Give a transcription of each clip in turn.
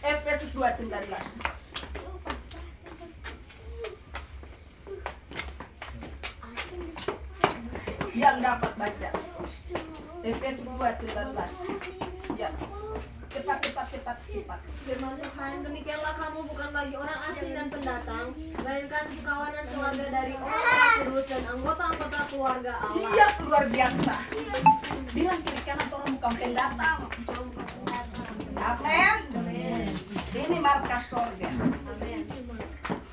Efesus 2:19. Yang dapat baca Efesus 2:19. Ya. Cepat. Firman Tuhan, demikianlah kamu bukan lagi orang asing dan pendatang, melainkan kawanan keluarga dari orang kudus dan anggota-anggota keluarga Allah. Iya, luar biasa. Bilang kiri kanan orang bukan pendatang. Amin. Ini markas surga.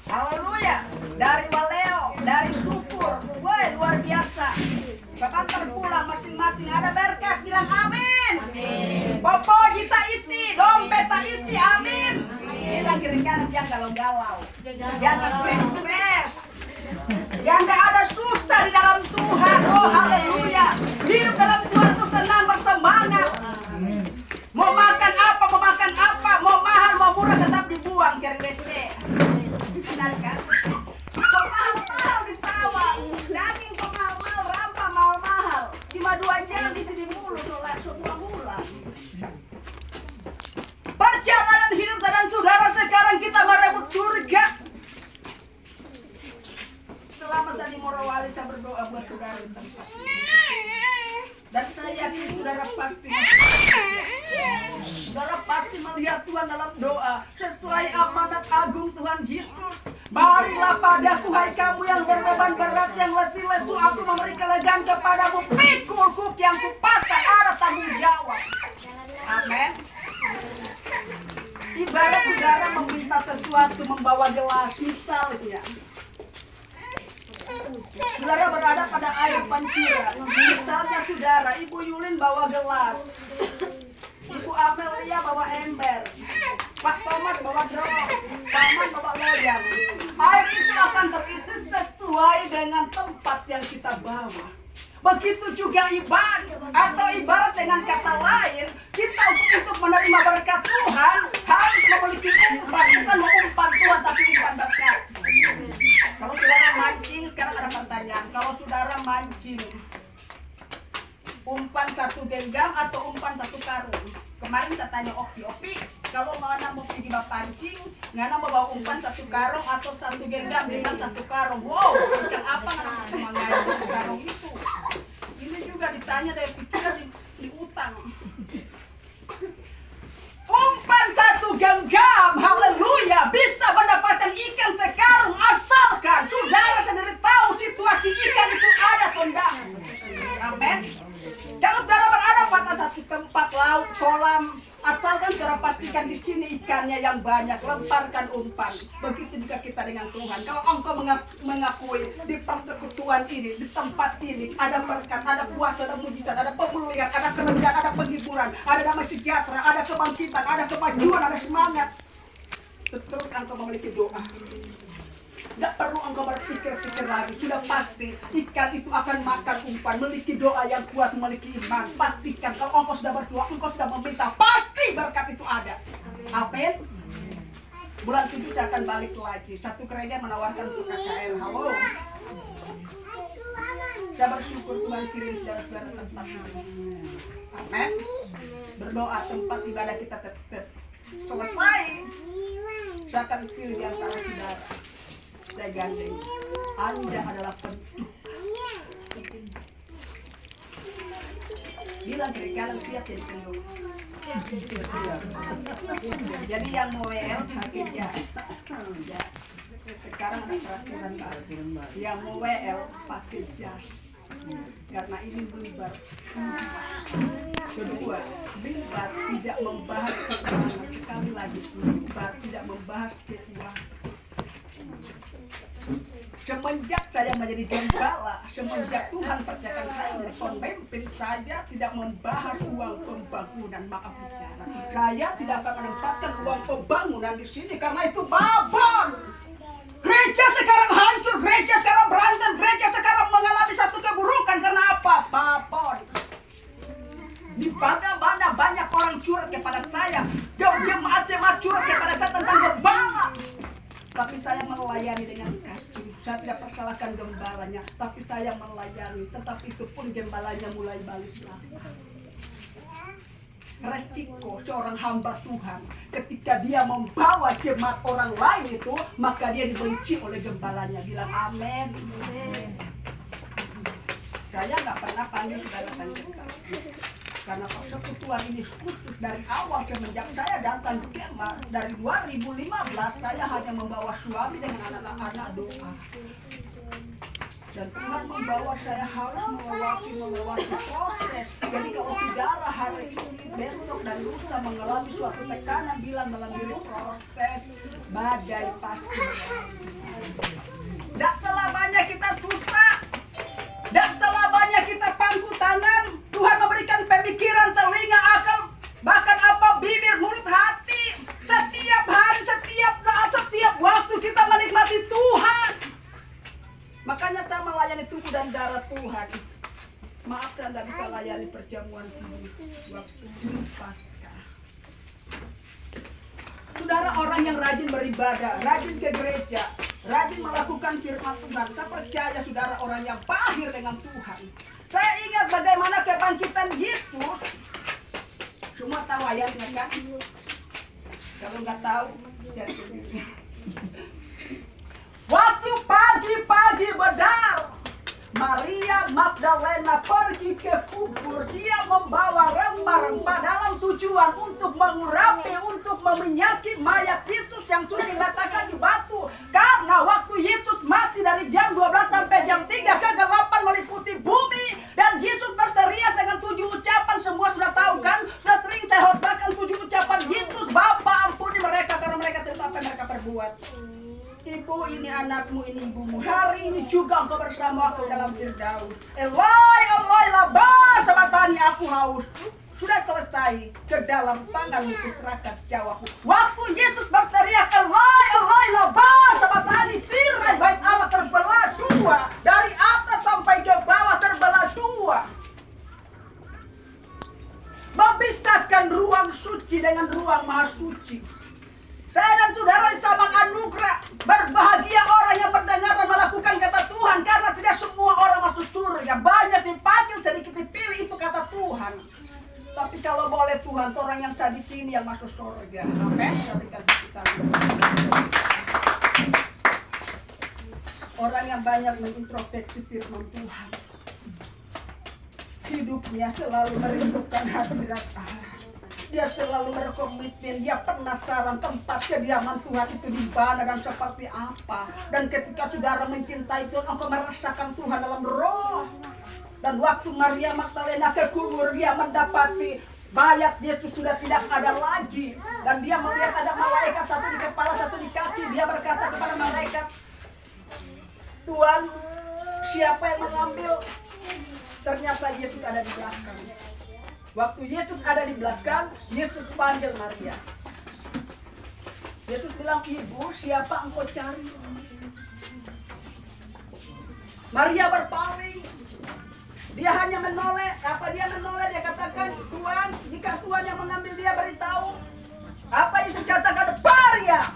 Haleluya. Dari Waleo, dari Syukur. Woi, luar biasa. Bahkan terpulang masing-masing ada berkat. Bilang amin. Popo kita isi, dompet tak isi, amin. Bilang kiri kanan jangan galau-galau. Jangan pes-pes. Jangan ada susah di dalam Tuhan. Oh, haleluya. Hidup dalam Tuhan itu senang, bersemangat. Mau makan apa, mau mahal, mau murah tetap dibuang ke WC. Benar kan? Kok mahal ditawar, daging kok mahal, ramba mahal. Cuma 2 jam di sini mulu, semua mula. Perjalanan hidup dan saudara sekarang kita merebut surga. Selamat tadi Morowali, saya berdoa buat saudara di tempat ini. Dan saya yakin saudara pasti melihat Tuhan dalam doa sesuai amanat agung Tuhan Yesus. Marilah padaku hai kamu yang berbeban berat, yang letih lesu, aku memberi kelegaan kepadamu. Pikul kuk yang kupasang, ada tanggung jawab. Amin. Ibarat saudara meminta sesuatu, membawa gelas, misalnya saudara berada pada air pancuran. Misalnya saudara, Ibu Yulin bawa gelas, Ibu Amelia bawa ember, Pak Tomat bawa drum, Paman bawa loyang. Air itu akan terisi sesuai dengan tempat yang kita bawa. Begitu juga ibarat dengan kata lain, kita untuk menerima berkat Tuhan harus memiliki umpan, bukan mengumpan Tuhan tapi umpan berkat. Kalau saudara mancing, sekarang ada pertanyaan. Kalau saudara mancing, umpan 1 genggam atau umpan 1 karung? Kemarin kita tanya Opi, kalau Ngana mau pergi pancing, Ngana mau bawa umpan 1 karung atau 1 genggam dengan 1 karung? Wow, ikan apa Ngana mau ngajak 1 karung itu? Ini juga ditanya dari pikiran di utang. Umpan 1 genggam, haleluya, bisa mendapatkan ikan sekarung asalkan saudara sendiri tahu situasi ikan itu ada kondangan. Amin. Kalau saudara berada pada satu tempat laut, kolam, asalkan saudara pastikan di sini ikannya yang banyak, lemparkan umpan. Begitu juga kita dengan Tuhan. Kalau engkau mengakui di persekutuan ini, di tempat ini, ada berkat, ada puasa, ada mujizat, ada pemulihan, ada kerendahan, ada penghiburan, ada damai sejahtera, ada kebangkitan, ada kemajuan, ada semangat. Betul engkau memiliki doa. Tidak perlu engkau berpikir-pikir lagi. Sudah pasti ikan itu akan makan umpan. Memiliki doa yang kuat, memiliki iman. Pastikan kalau engkau sudah berdoa, engkau sudah meminta, pasti berkat itu ada. Amin. Bulan 7 saya akan balik lagi. Satu gereja menawarkan untuk KKL. Halo. Saya bersyukur Tuhan kirim saudara-saudara tempat ini. Amin. Berdoa tempat ibadah kita tetap selesai. Saya akan pilih di antara saudara. Saya gandeng. Anda adalah penduka. Bilang kiri kanan siap jadi penduka. Jadi yang mau WL kasih jas. Sekarang ada peraturan baru. Yang mau WL pasti jas. Karena ini mimbar. Kedua, mimbar tidak membahas keuangan. Sekali lagi, mimbar tidak membahas keuangan. Semenjak saya menjadi gembala, semenjak Tuhan percayakan saya menjadi pemimpin, saja tidak membahas uang pembangunan. Maaf bicara, saya tidak akan menempatkan uang pembangunan di sini karena itu babon. Gereja sekarang hancur, gereja sekarang berantem, gereja sekarang mengalami satu keburukan karena apa? Babon. Di mana banyak orang curhat kepada saya, jemaat curhat kepada saya tentang gembala. Tapi saya melayani dengan kasih. Saya tidak persalahkan gembalanya, tapi saya melayani. Tetapi itu pun gembalanya mulai balik lagi. resiko seorang hamba Tuhan ketika dia membawa jemaat orang lain itu, maka dia dibenci oleh gembalanya. Bilang amin. Saya nggak pernah panggil saudara pendeta karena persekutuan ini khusus dari awal semenjak saya datang ke kemah dari 2015 saya hanya membawa suami dengan anak-anak doa. Dan Tuhan membawa saya harus melewati proses. Jadi kalau saudara hari ini, besok dan lusa mengalami suatu tekanan, bilang melalui proses, badai pasti. Tidak selamanya kita susah. Tidak selamanya kita pangku tangan. Tuhan memberikan pemikiran, telinga, akal, bahkan apa bibir, mulut, hati. Setiap hari, setiap saat, setiap waktu kita menikmati Tuhan. Makanya saya melayani tubuh dan darah Tuhan. Maaf saya tidak bisa layani perjamuan ini waktu Paskah. Saudara orang yang rajin beribadah, rajin ke gereja, rajin melakukan firman Tuhan. Saya percaya saudara orang yang pahir dengan Tuhan. Saya ingat bagaimana kebangkitan Yesus. Semua tahu ayatnya kan? Kalau nggak tahu, cari sendiri. Waktu pagi-pagi bedar, Maria Magdalena pergi ke kubur. Dia membawa rempah-rempah dalam tujuan untuk mengurapi, untuk meminyaki mayat Yesus yang sudah diletakkan di batu. Karena waktu Yesus mati dari jam 12 sampai jam 3 kegelapan meliputi bumi. Dan Yesus berteriak dengan 7 ucapan. Semua sudah tahu kan? Sudah sering saya khotbahkan 7 ucapan Yesus. Bapa ampuni mereka karena mereka tidak tahu apa yang mereka perbuat. Ibu, ini anakmu, ini ibumu. Hari ini juga engkau bersama aku dalam Firdaus. Eloi, Eloi, lama sabatani, aku haus. Sudah selesai. Ke dalam tanganmu kuserahkan nyawaku. Waktu Yesus berteriak, Eloi, Eloi, lama sabatani, tirai bait Allah terbelah dua. Dari atas sampai ke bawah terbelah dua. Memisahkan ruang suci dengan ruang maha suci. Saya dan saudara disambut anugerah. Berbahagia orang yang mendengar dan melakukan kata Tuhan. Karena tidak semua orang masuk surga. Banyak dipanggil, sedikit dipilih, itu kata Tuhan. Tapi kalau boleh Tuhan, orang yang sedikit ini yang masuk surga. Amin. Orang yang banyak mengintrospeksi firman Tuhan, hidupnya selalu merindukan hadirat Allah. Dia selalu berkomitmen, dia penasaran tempat kediaman Tuhan itu di mana dan seperti apa. Dan ketika saudara mencintai Tuhan, engkau merasakan Tuhan dalam roh. Dan waktu Maria Magdalena ke kubur, dia mendapati mayat Yesus sudah tidak ada lagi. Dan dia melihat ada malaikat, satu di kepala, satu di kaki. Dia berkata kepada malaikat, Tuhan, siapa yang mengambil? Ternyata Yesus ada di belakang. Waktu Yesus ada di belakang, Yesus panggil Maria. Yesus bilang, Ibu, siapa engkau cari? Maria berpaling. Dia hanya menoleh. Apa dia menoleh? Dia katakan, Tuhan, jika Tuhan yang mengambil dia, beritahu. Apa Yesus katakan? Maria.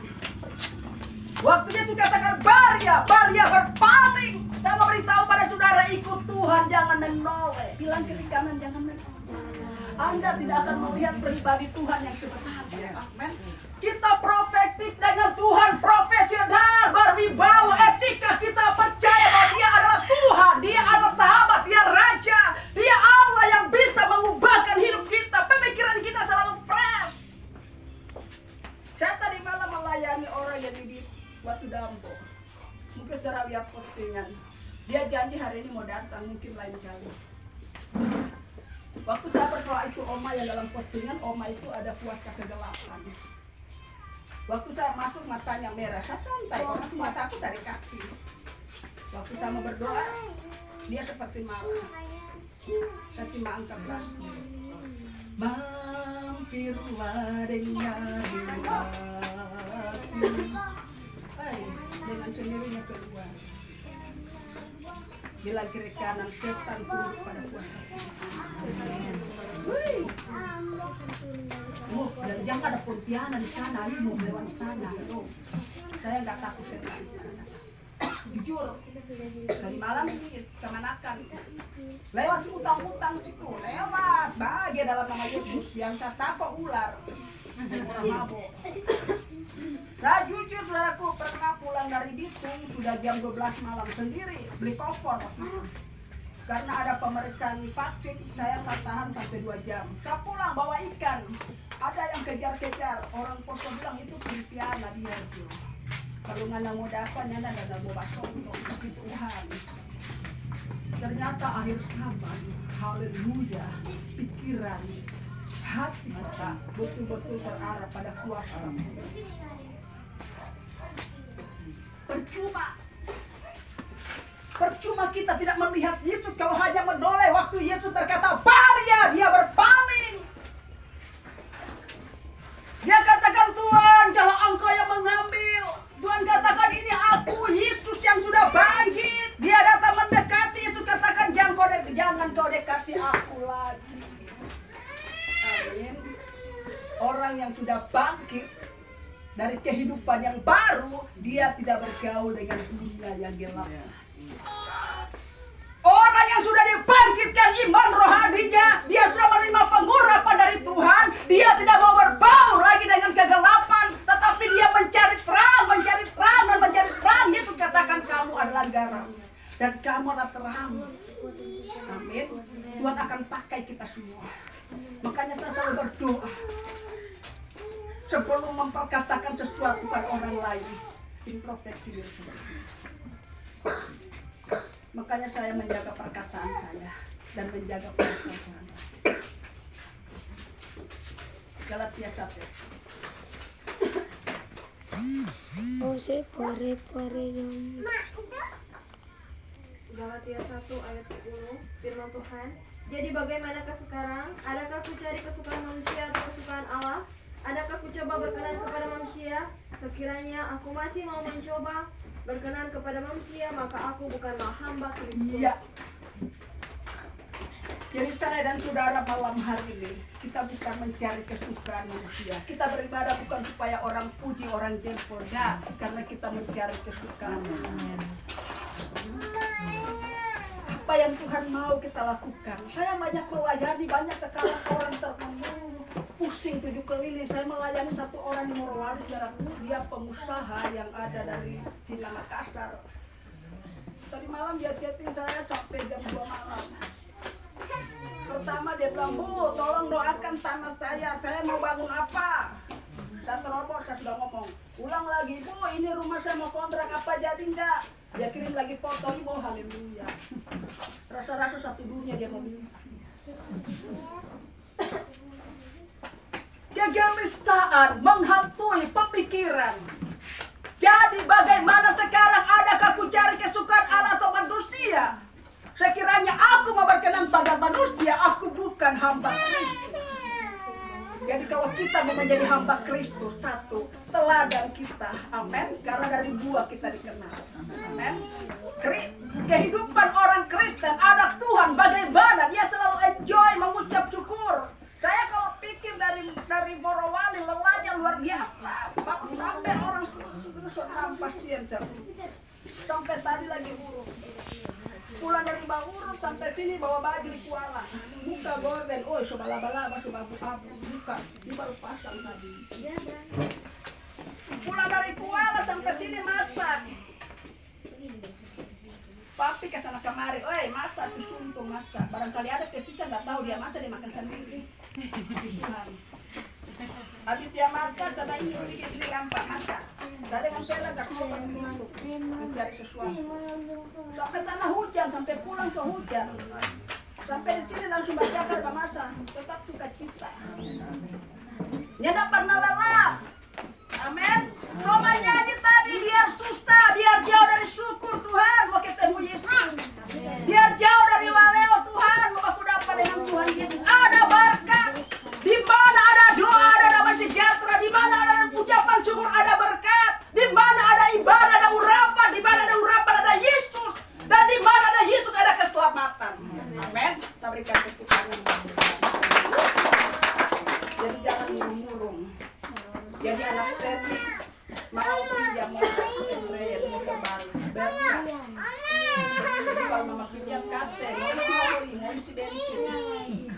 Waktu Yesus katakan Maria, Maria berpaling. Saya mau beritahu pada saudara, ikut Tuhan, jangan menoleh. Bilang kiri kanan, jangan menoleh. Anda tidak akan melihat pribadi Tuhan yang sebenarnya. Amin. Kita profetik dengan Tuhan, profesional, berwibawa, etika. Kita percaya bahwa Dia adalah Tuhan, Dia adalah sahabat, Dia raja, Dia Allah yang bisa mengubahkan hidup kita. Pemikiran kita selalu fresh. Saya tadi malam melayani orang yang di Watu Dampo. Mungkin saudara lihat postingan. Dia janji hari ini mau datang, mungkin lain kali. Waktu saya berdoa itu Oma yang dalam postingan, Oma itu ada puasa kegelapan. Waktu saya masuk matanya merah, saya santai, karena mata aku dari kaki. Waktu saya mau berdoa, dia seperti marah. Saya cuma angkat kaki. Mampirlah dengan dengan sendirinya keluar. Bila kiri kanan setan turun pada puasa. Dan jangan ada Pontianak di sana, ini mau lewat sana. Saya nggak takut setan. Jujur, Tadi malam ini kemanakan? Lewat utang-utang situ, lewat bahagia dalam nama Yesus yang kata ular. Orang mabuk. Nah jujur saudaraku, pernah pulang dari Bitung sudah jam 12 malam sendiri beli kompor. Karena ada pemeriksaan vaksin, saya tak tahan sampai 2 jam. Saya pulang bawa ikan, ada yang kejar-kejar. Orang poso bilang itu Kristiana dia itu. Kalau nggak mau dapat, nyana ada mau bakso untuk Tuhan. Ternyata akhir zaman, haleluya, pikiran, hati kita betul-betul terarah pada kuasa. Percuma kita tidak melihat Yesus kalau hanya menoleh waktu Yesus berkata Maria, dia berpaling. Dia katakan Tuhan, kalau engkau yang mengambil, Tuhan katakan ini aku Yesus yang sudah bangkit. Dia datang mendekati, Yesus katakan jangan kau dekati aku lagi. Amin. Orang yang sudah bangkit dari kehidupan yang baru, dia tidak bergaul dengan dunia yang gelap. Orang yang sudah dibangkitkan iman rohaninya, dia sudah menerima pengurapan dari Tuhan. Dia tidak mau berbaur lagi dengan kegelapan, tetapi dia mencari terang, mencari terang, dan mencari terang. Yesus katakan kamu adalah garam dan kamu adalah terang. Amin. Tuhan akan pakai kita semua. Makanya saya selalu berdoa sebelum memperkatakan sesuatu pada orang lain, introspeksi diri sendiri. Makanya saya menjaga perkataan saya dan menjaga perkataan orang lain. Galatia 1. Galatia 1 ayat 10, firman Tuhan. Jadi bagaimanakah sekarang? Adakah ku cari kesukaan manusia atau kesukaan Allah? Adakah ku coba berkenan kepada manusia? Sekiranya aku masih mau mencoba berkenan kepada manusia, maka aku bukanlah hamba Kristus. Iya. Jadi saya dan saudara malam hari ini, kita bukan mencari kesukaan manusia. Kita beribadah bukan supaya orang puji, orang jempol, nah, karena kita mencari kesukaan. Apa yang Tuhan mau kita lakukan. Saya banyak melayani, banyak sekarang orang termenung, pusing 7 keliling. Saya melayani satu orang di Morowali, dia pengusaha yang ada dari Cina Makassar. Tadi malam dia chatting saya sampai jam 2 malam. Pertama dia bilang, Bu, tolong doakan tanah saya mau bangun apa? Saya terobos, saya sudah ngomong. Ulang lagi, Bu, ini rumah saya mau kontrak apa jadi enggak? Dia kirim lagi foto, Ibu, haleluya. Rasa-rasa satu dunia dia mau beli. Kegelisahan menghantui pemikiran. Jadi bagaimana sekarang, adakah ku cari kesukaan Allah atau manusia? Sekiranya aku mau berkenan pada manusia, aku bukan hamba Kristus. Jadi kalau kita mau menjadi hamba Kristus, satu, teladan kita, amin. Karena dari buah kita dikenal, amin. Kehidupan orang Kristen, anak Tuhan, bagaimana dia selalu enjoy, mengucap syukur. Saya kalau pikir dari Morowali, lelahnya luar biasa. Sampai orang sudah nampak pasien, sampai tadi lagi buruk. Pulang dari Bawurut sampai sini bawa baju di Kuala, buka gorden, oi sobala-bala, coba abu-abu, buka, ini baru pasang tadi. Pulang dari Kuala sampai sini masak. Papi ke sana kemari, oi masak, disuntung masak. Barangkali ada kesisa, nggak tahu dia masak, dia makan sendiri. Habis dia masak, kata ini bikin gampang masak. Tadi dengan pela gak mau untuk mencari sesuatu. Sampai tanah hujan, sampai pulang ke hujan. Sampai di sini langsung bacakan masak. Tetap suka cita. Dia tak pernah lelah. Amin. Coba nyanyi tadi, biar susah, biar jauh dari syukur Tuhan, mau ketemu Yesus. Biar jauh dari waleo Tuhan, mau aku dapat dengan Tuhan Yesus. Ada berkat. Di mana ada doa, ada damai sejahtera. Di mana ada ucapan syukur, ada berkat. Di mana ada ibadah, ada urapan. Di mana ada urapan, ada Yesus. Dan di mana ada Yesus, ada keselamatan. Amin. Saya berikan tepuk tangan. Jadi jangan murung. Jadi anak Ferdi mau pinjam motor, presidensi.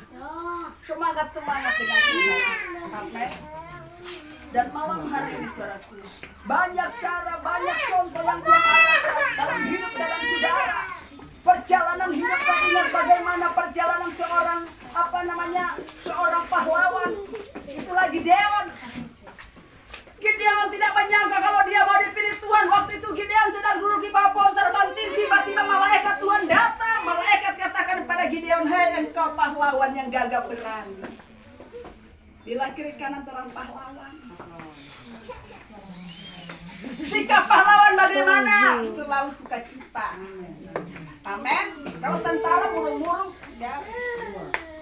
Semangat dengan Tuhan. Amin. Dan malam hari ini saudaraku, banyak cara, banyak contoh yang Tuhan adakan dalam hidup dalam saudara. Perjalanan hidup tak ingat bagaimana perjalanan seorang pahlawan. Itulah Gideon. Gideon tidak menyangka kalau dia mau dipilih Tuhan. Waktu itu Gideon sedang duduk di bawah pohon terbanting. Tiba-tiba malaikat Tuhan datang. Malaikat katakan kepada Gideon, "Hei engkau pahlawan yang gagah berani." Bila kiri kanan orang pahlawan. Sikap pahlawan bagaimana? Selalu sukacita. Amin. Kalau tentara murung-murung, ya.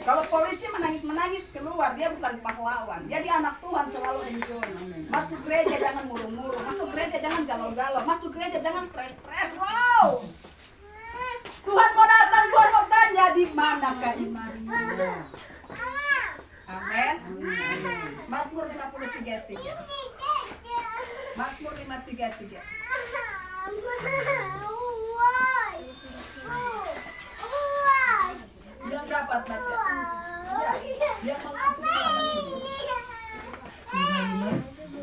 Kalau polisi menangis-menangis keluar, dia bukan pahlawan. Jadi anak Tuhan selalu enjoy. Masuk gereja jangan murung-murung, masuk gereja jangan galau-galau, masuk gereja jangan stres-stres. Wow. Tuhan mau datang, Tuhan mau tanya di manakah imanmu. Amin. Mazmur 53:3. Mazmur 53:3. Yang dapat baca. Yang mengaku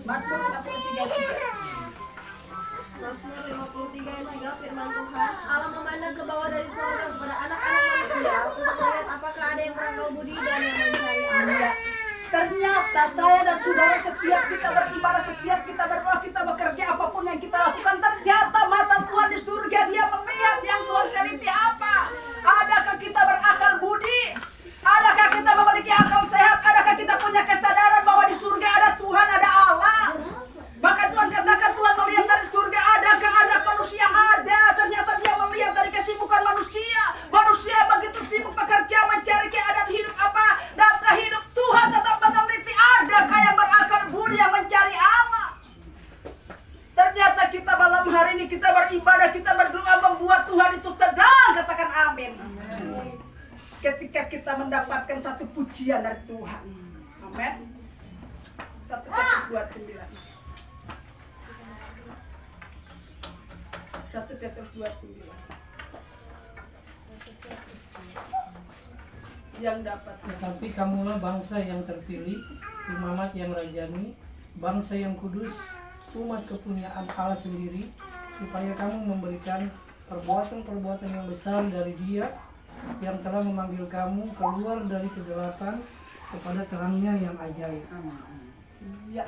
Mazmur 53:3. Mazmur 53:3 firman Tuhan, Allah memandang ke bawah dari surga kepada anak-anak manusia untuk melihat apakah ada yang berangkal budi dan yang mencari Allah. Ternyata saya dan saudara setiap kita beribadah, setiap kita berdoa, kita bekerja, apapun yang kita lakukan, ternyata mata Tuhan di surga, dia melihat yang Tuhan teliti apa. Adakah kita berakal budi? Adakah kita memiliki akal sehat? Adakah kita punya kesadaran bahwa di surga ada Tuhan, ada Allah? Maka Tuhan katakan Tuhan melihat dari surga, adakah anak manusia? Ada. Ternyata dia melihat dari kesibukan manusia. Manusia begitu sibuk bekerja mencari keadaan hidup apa? Nafkah hidup. Tuhan tetap meneliti, adakah yang berakal budi yang mencari Allah? Ternyata kita malam hari ini kita beribadah, kita berdoa membuat Tuhan itu sedang, katakan amin. Ketika kita mendapatkan satu pujian dari Tuhan. Amin. 1 Petrus 2:9. 1 Petrus 2:9. Yang dapat. Tetapi kamulah bangsa yang terpilih, umat yang rajani, bangsa yang kudus, umat kepunyaan Allah sendiri, supaya kamu memberikan perbuatan-perbuatan yang besar dari Dia yang telah memanggil kamu keluar dari kegelapan kepada terangnya yang ajaib. Ya.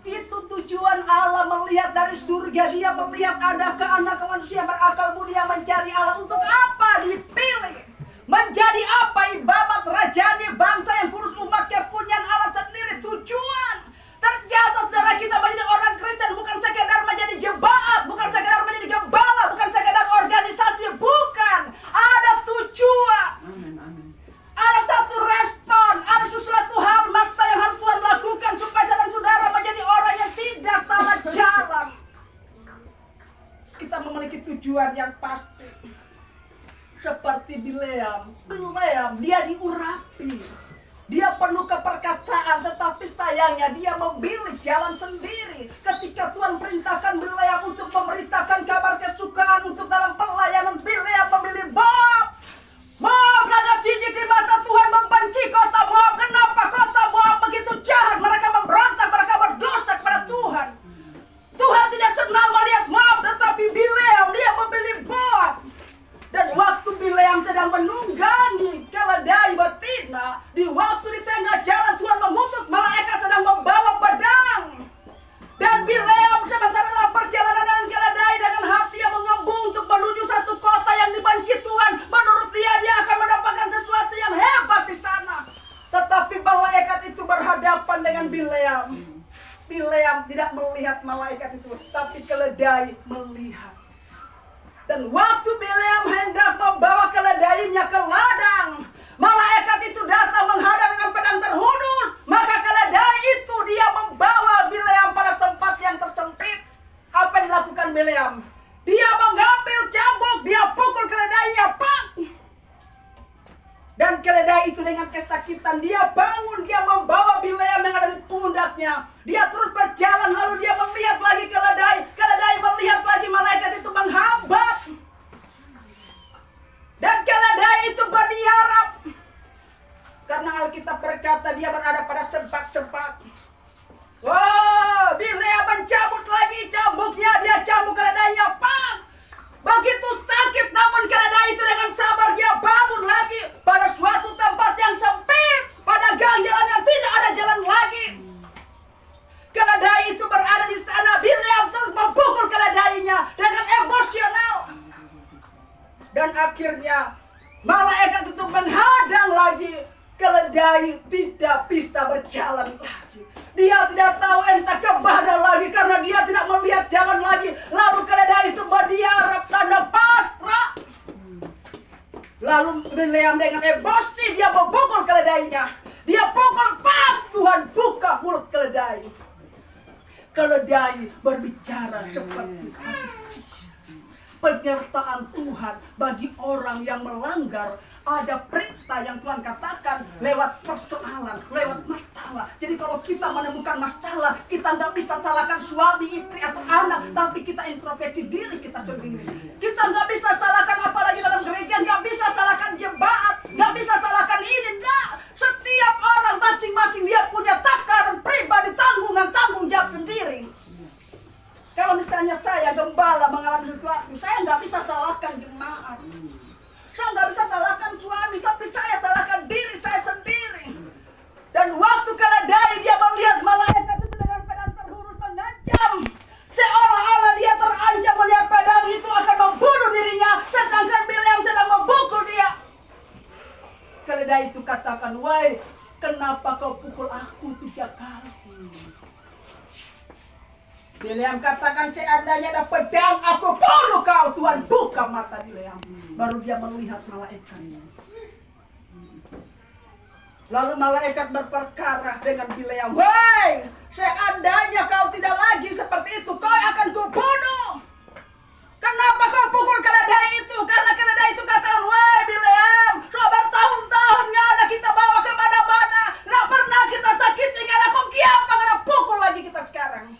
Itu tujuan Allah melihat dari surga. Dia melihat adakah anak manusia berakal budi yang mencari Allah. Untuk apa dipilih? Menjadi apa? Ibadat rajani, bangsa yang kudus, umat kepunyaan Allah sendiri. Tujuan. Ternyata saudara kita menjadi orang Kristen bukan sekedar menjadi jemaat, bukan sekedar menjadi gembala, bukan sekedar organisasi, bukan. Ada tujuan. Ada satu respon, ada sesuatu hal maksa yang harus Tuhan lakukan supaya saudara menjadi orang yang tidak salah jalan. Kita memiliki tujuan yang pasti. Seperti Bileam, dia diurapi. Dia penuh keperkasaan, tetapi sayangnya dia memilih jalan sendiri. Ketika Tuhan perintahkan Bileam untuk memberitakan kabar kesukaan untuk dalam pelayanan, Bileam memilih Moab. Moab sangat jijik di mata Tuhan, membenci kota Moab. Kenapa kota Moab begitu jahat? Mereka memberontak, mereka berdosa kepada Tuhan. Tuhan tidak senang melihat Moab, tetapi Bileam dia memilih Moab. Dan waktu Bileam sedang menunggangi keledai betina, di waktu di tengah jalan Tuhan mengutus malaikat sedang membawa pedang. Dan Bileam sementara dalam perjalanan dengan keledai dengan hati yang mengembung untuk menuju satu kota yang dibenci Tuhan. Menurut dia akan mendapatkan sesuatu yang hebat di sana. Tetapi malaikat itu berhadapan dengan Bileam. Bileam tidak melihat malaikat itu, tapi keledai melihat. Dan waktu Bileam hendak membawa keledainya ke ladang, malaikat itu datang menghadap dengan pedang terhunus. Maka keledai itu dia membawa Bileam pada tempat yang tersempit. Apa yang dilakukan Bileam? Dia mengambil cambuk, dia pukul keledainya, pak. Dan keledai itu dengan kesakitan dia bangun, dia membawa Bileam yang ada di pundaknya. Dia terus berjalan, lalu dia melihat lagi keledai. Keledai melihat lagi malaikat itu menghambat. Dan keledai itu akhirnya malaikat itu menghadang lagi. Keledai tidak bisa berjalan lagi. Dia tidak tahu entah kemana lagi karena dia tidak melihat jalan lagi. Lalu keledai itu berdiarap tanda pasrah. Lalu Bileam dengan emosi dia memukul keledainya. Dia pukul, pam! Tuhan buka mulut keledai. Keledai berbicara seperti penyertaan Tuhan bagi orang yang melanggar. Ada perintah yang Tuhan katakan lewat persoalan, lewat masalah. Jadi kalau kita menemukan masalah, kita nggak bisa salahkan suami, istri, atau anak, tapi kita introspeksi diri kita sendiri. Kita nggak bisa salahkan apalagi dalam gereja, nggak bisa salahkan jemaat, nggak bisa salahkan ini, nggak. Setiap orang masing-masing dia punya takaran pribadi, tanggung jawab sendiri. Kalau misalnya saya gembala mengalami sesuatu, saya nggak bisa salahkan jemaat. Saya nggak bisa salahkan suami, tapi saya salahkan diri saya sendiri. Dan waktu keledai dia melihat malaikat itu dengan pedang terhurus mengancam, seolah-olah dia terancam melihat pedang itu akan membunuh dirinya, sedangkan Bileam sedang memukul dia. Keledai itu katakan, "Woi, kenapa kau pukul aku 3 kali?" Bileam katakan, "Seandainya ada pedang, aku bunuh kau." Tuhan buka mata Bileam. Baru dia melihat malaikat. Lalu malaikat berperkara dengan Bileam, "Woi, seandainya kau tidak lagi seperti itu, kau akan kubunuh. Kenapa kau pukul keledai itu?" Karena keledai itu katakan, "Woi Bileam, sudah bertahun-tahun nggak ada kita bawa kemana-mana, nggak pernah kita sakiti, nggak ada apa, nggak ada pukul lagi kita sekarang."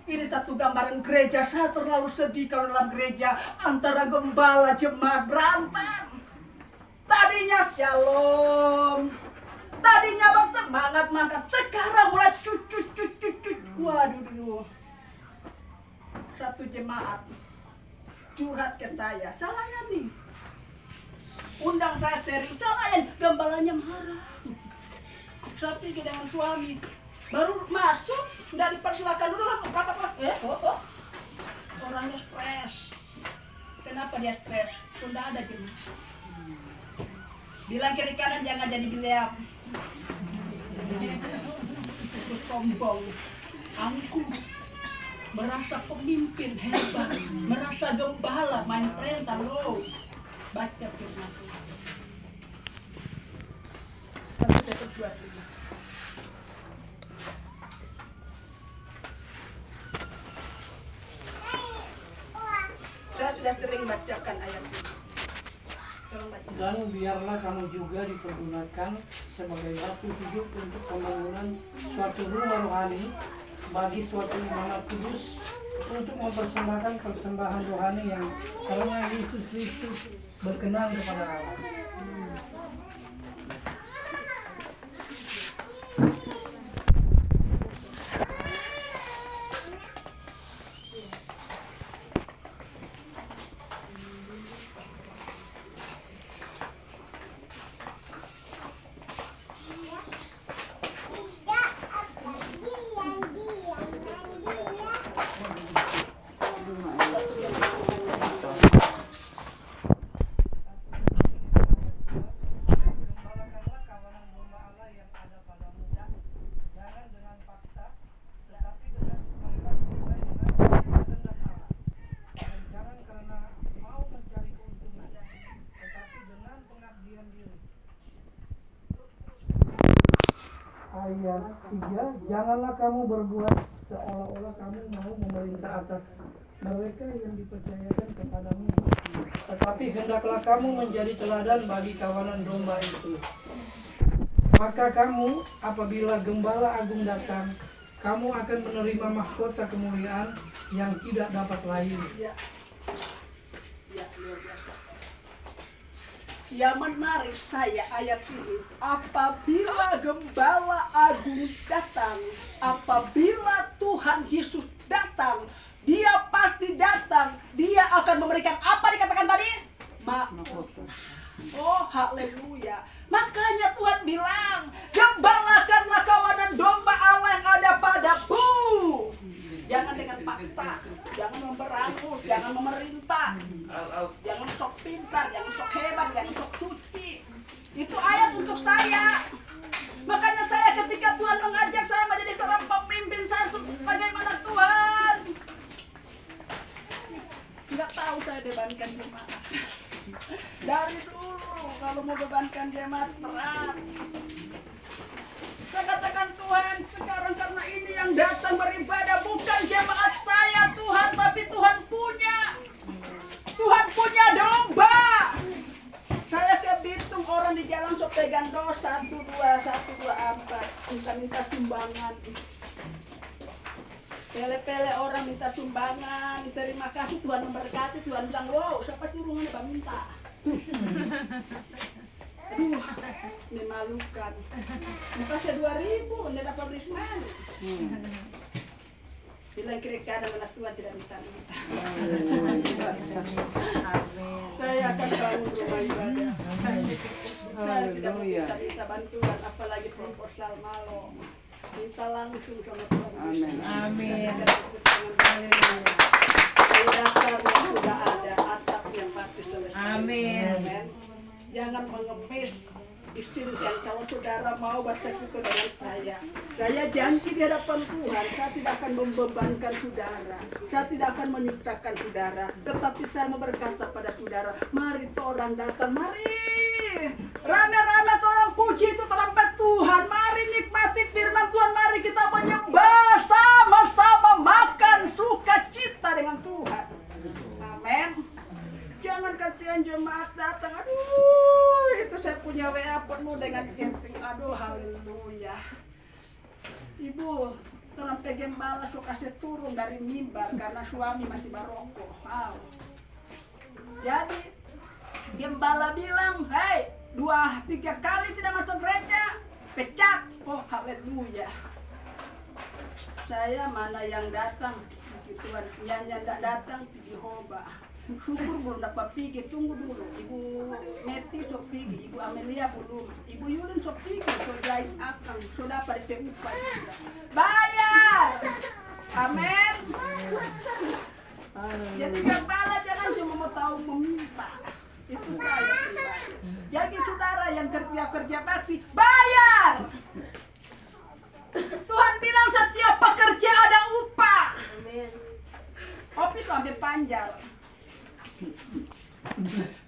Ini satu gambaran gereja. Saya terlalu sedih kalau dalam gereja antara gembala jemaat berantem. Tadinya shalom, tadinya bersemangat makan, sekarang mulai cucut. Waduh. Satu jemaat curhat ke saya, salahnya nih. Undang saya sering, salahnya gembalanya marah. Saya pergi dengan suami. Baru masuk, sudah dipersilakan dulu lah. Orangnya stres. Kenapa dia stres? Sudah ada jemaat. Bilang kiri kanan jangan jadi Bileam. Terus sombong, angkuh, merasa pemimpin hebat, merasa gembala, main perintah lo. Baca firman Tuhan. Tapi saya berbuat ini. Saya sudah sering bacakan ayat ini. Tolong baca. Dan biarlah kamu juga dipergunakan sebagai batu hidup untuk pembangunan suatu rumah rohani bagi suatu ibadat kudus untuk mempersembahkan persembahan rohani yang karena Yesus Kristus berkenan kepada Allah. Ayat 3, janganlah kamu berbuat seolah-olah kamu mau memerintah atas mereka yang dipercayakan kepadamu, tetapi hendaklah kamu menjadi teladan bagi kawanan domba itu. Maka kamu, apabila gembala agung datang, kamu akan menerima mahkota kemuliaan yang tidak dapat lain. Ya, luar biasa. Yang menarik saya ayat ini, apabila gembala agung datang, apabila Tuhan Yesus datang, dia pasti datang, dia akan memberikan apa dikatakan tadi? Mahkota. Oh haleluya. Makanya Tuhan bilang, gembalakanlah kawanan domba Allah yang ada padamu. Jangan dengan paksa, jangan memberat. bagus, jangan memerintah, jangan sok pintar, jangan sok hebat, jangan sok suci. Itu ayat untuk saya. Makanya saya ketika Tuhan mengajak saya menjadi seorang pemimpin, saya bagaimana Tuhan? Nggak tahu saya bebankan jemaat. Dari dulu kalau mau bebankan jemaat berat. Saya katakan Tuhan, sekarang karena ini yang datang beribadah bukan jemaat saya Tuhan, tapi Tuhan punya domba. Saya ke Bitung, orang di jalan sok pegang dos 124, minta sumbangan. Pele-pele orang minta sumbangan, terima kasih Tuhan memberkati. Tuhan bilang, wow, siapa suruh nih minta? Aduh, ini malukan. Makasih 2.000, ini dapat risman. Bilang kira-kira mana Tuhan tidak minta-minta. Saya akan bangun rumah ibadah. Saya tidak minta bantuan, apalagi proposal malu. Minta langsung sama Tuhan. Amin. Dasarnya sudah ada, atap yang pasti selesai. Amin. Jangan mengemis izinkan kalau saudara mau bersekutu dengan saya janji di hadapan Tuhan, saya tidak akan membebankan saudara, saya tidak akan menyusahkan saudara, tetapi saya mau berkata pada saudara, mari orang datang, mari rame-rame orang puji itu trompet Tuhan, mari nikmati firman Tuhan, mari kita menyembah sama-sama, makan sukacita dengan Tuhan. Amin. Jangan kasihan jemaat datang, aduh itu saya punya WA penuh dengan camping, aduh haleluya. Ibu, tolong gembala suka kasih turun dari mimbar karena suami masih barokok. Wow. Jadi gembala bilang, hei 2-3 kali tidak masuk gereja, pecat. Oh haleluya. Saya mana yang datang, Tuhan yang tidak datang, Jehovah. Syukur belum dapat pergi, tunggu dulu. Ibu Meti sok pergi, Ibu Amelia belum, Ibu Yulin sok pergi, so jahit akang, so dapat upah juga. Bayar! Amin! Jadi gembala jangan cuma mau tahu meminta. Itu saya pribadi. Jadi saudara yang kerja bakti, bayar! Tuhan bilang setiap pekerja ada upah. Kopi sampai panjang.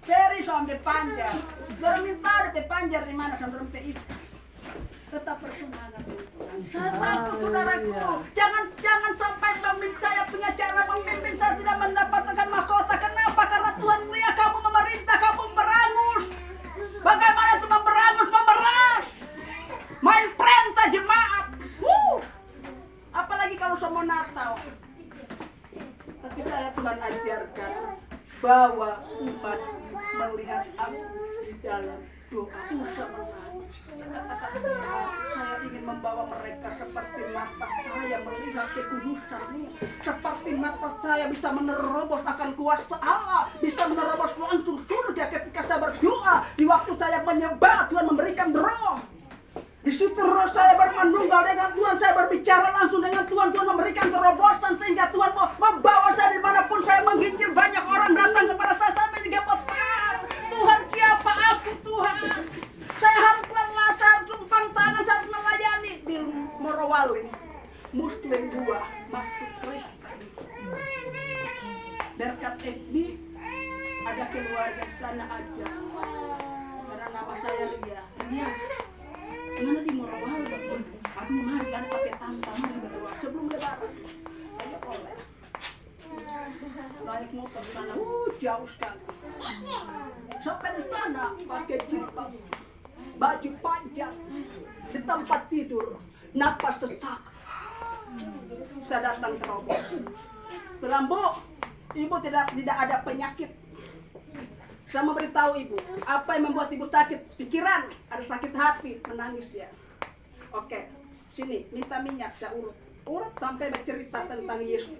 Ferry sampai panjang. Dorong minta ada panjang di mana sampai dorong teis. Tetap bersemangat. Saya takut saudaraku. Jangan sampai saya punya cara memimpin saya tidak mendapatkan mahkota. Kenapa? Karena Tuhan melihat kamu memerintah, kamu berangus. Bagaimana itu memberangus, memeras? Main perintah jemaat. Apalagi kalau sama Natal. Tapi saya Tuhan ajarkan bahwa umat melihat aku di dalam doa bersama saya ingin membawa mereka seperti mata saya melihat kekudusanmu, seperti mata saya bisa menerobos akan kuasa Allah, bisa menerobos langsung surga ketika saya berdoa, di waktu saya menyembah Tuhan memberikan roh. Di situ roh saya bermanunggal dengan Tuhan, saya berbicara langsung dengan Tuhan, Tuhan memberikan terobosan sehingga Tuhan mau membawa saya dimanapun saya menginjil, banyak orang datang kepada saya sampai 3 pekan. Tuhan siapa aku Tuhan? Saya harus lelah, saya harus tumpang tangan, saya harus melayani di Morowali. Muslim 2 masuk Kristen. Berkat FB ada keluarga sana aja. Karena nama saya Ria. Mana di Morowali, aduh mari ada pakai tantang, mari berdua sebelum lebaran. Ayo oleh. Naik motor di sana, jauh sekali. Sampai di sana pakai jilbab, baju panjang, di tempat tidur, napas sesak. Saya datang ke robot. Bilang, Bu, Ibu tidak ada penyakit. Saya memberitahu ibu, apa yang membuat ibu sakit pikiran, ada sakit hati, menangis dia. Oke, sini, minta minyak, saya urut sampai bercerita tentang Yesus.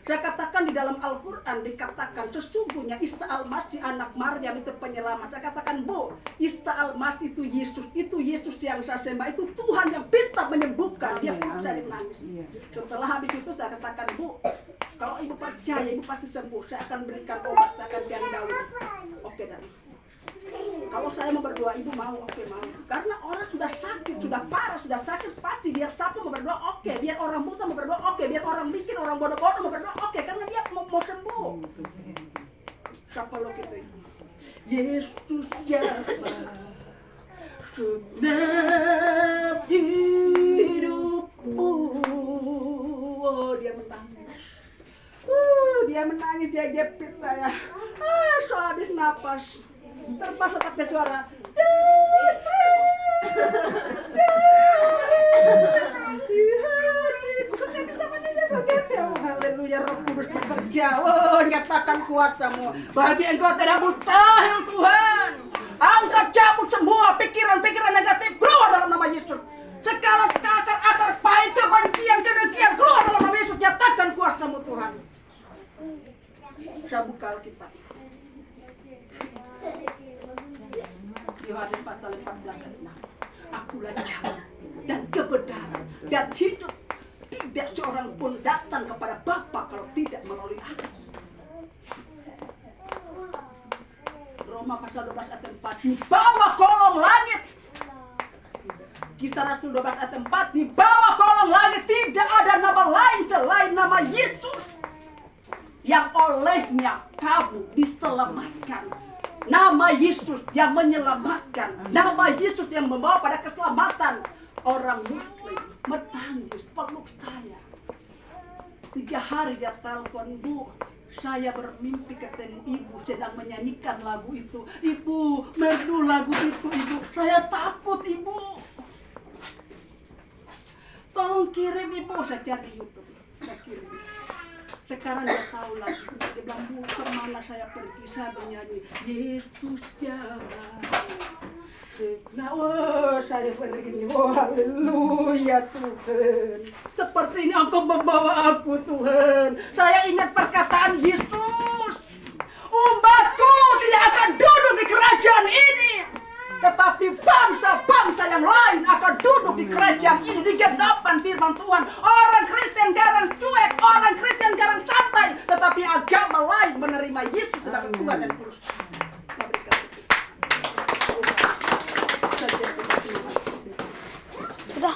Saya katakan di dalam Al-Quran, dikatakan sesungguhnya Isa Al-Masih anak Maryam itu penyelamat. Saya katakan, Bu, Isa Al-Masih itu Yesus yang saya sembah, itu Tuhan yang bisa menyembuhkan. Dia pun saya menangis. Setelah habis itu saya katakan, Bu, Kalau ibu percaya, ibu pasti sembuh. Saya akan berikan obat, saya akan cari daun. Oke, Dan. Kalau saya mau berdoa, ibu mau, oke mau. Karena orang sudah sakit, sudah parah, sudah sakit, pasti biar siapa mau berdoa, oke. Biar orang buta mau berdoa, oke. Biar orang miskin, orang bodoh-bodoh mau berdoa, oke. Karena dia mau sembuh. Siapa lo gitu? Yesus Jalla, genap hidupku. Oh, dia menangis. Dia menangis, dia jepit saya. So habis napas. Terpaksa pakai suara. Haleluya, Roh Kudus bekerja. Oh, nyatakan kuasamu. Bagi engkau tidak mustahil, Tuhan. Angkat cabut semua pikiran-pikiran negatif keluar dalam nama Yesus. Segala akar pahit, kebencian, kedengkian keluar dalam nama Yesus. Nyatakan kuasamu, Tuhan. Saya buka Alkitab. Yohanes pasal 14 ayat 6. Akulah jalan dan kebenaran dan hidup. Tidak seorang pun datang kepada Bapa kalau tidak melalui aku. Roma pasal 12 ayat 4. Di bawah kolong langit. Kisah Rasul 12 ayat 4. Di bawah kolong langit tidak ada nama lain selain nama Yesus, yang olehnya kamu diselamatkan. Nama Yesus yang menyelamatkan. Nama Yesus yang membawa pada keselamatan. Orang Muslim menangis peluk saya. 3 hari dia telepon, Bu, saya bermimpi ketemu ibu sedang menyanyikan lagu itu. Ibu, merdu lagu itu, ibu. Saya takut, ibu. Tolong kirim, ibu. Saya cari YouTube. Saya kirim. Sekarang dia tahu lagi. Dia bilang, Bu, kemana saya pergi? Saya bernyanyi Yesus jalan. Nah, saya begini. Haleluya, Tuhan. Seperti ini Engkau membawa aku, Tuhan. Saya ingat perkataan Yesus. Umatku tidak akan duduk di kerajaan ini, tetapi bangsa-bangsa yang lain akan duduk di kerajaan ini. Digenapkan firman Tuhan. Orang Kristen garang cuek, orang Kristen garang santai, tetapi agama lain menerima Yesus sebagai Tuhan dan Juru Selamat. Sudah.